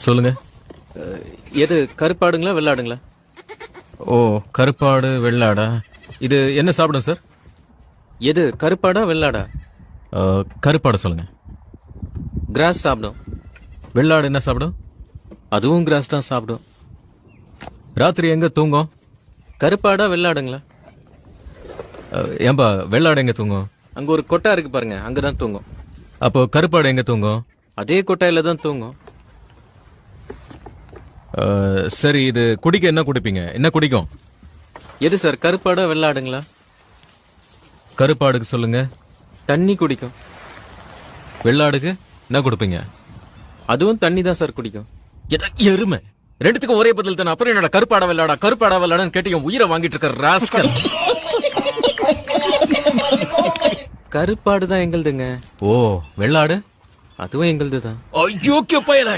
சொல்லுங்க. எது கருப்பாடுங்களா வெள்ளாடுங்களா? ஓ, கருப்பாடு வெள்ளாடா? இது என்ன சாப்பிடும் சார்? எது கருப்பாடா வெள்ளாடா? கருப்பாடை சொல்லுங்க. கிராஸ் சாப்பிடும். வெள்ளாடு என்ன சாப்பிடும்? அதுவும் கிராஸ் தான் சாப்பிடும். ராத்திரி எங்க தூங்கும்? கருப்பாடா வெள்ளாடுங்களா? ஏன்பா வெள்ளாடு எங்க தூங்கும்? அங்க ஒரு கொட்டா இருக்கு பாருங்க, அங்கதான் தூங்கும். அப்போ கருப்பாடு எங்க தூங்கும்? அதே கொட்டாயில தான் தூங்கும். சரி, இது குடிக்க என்ன குடிப்பீங்க? என்ன குடிக்கும்? எது சார் கருப்பாடா வெள்ளாடுங்களா? கருப்பாடுக்கு சொல்லுங்க. தண்ணி குடிக்கும். வெள்ளாடுக்கு என்ன கொடுப்பீங்க? அதுவும் தண்ணி தான் சார் குடிக்கும். எருமை, ரெண்டுத்துக்கும் ஒரே பதில் தானே. அப்புறம் என்னடா கருப்பாடா வெள்ளாடா கருப்பாடா வெள்ளாடான்னு கேட்டு என் உயிரை வாங்கிட்டு இருக்க ராஸ்கல். கருப்பாடு தான் எங்களுதுங்க. ஓ, வெள்ளாடு அதுவும் எங்களுது தான். ஐயோ பயல.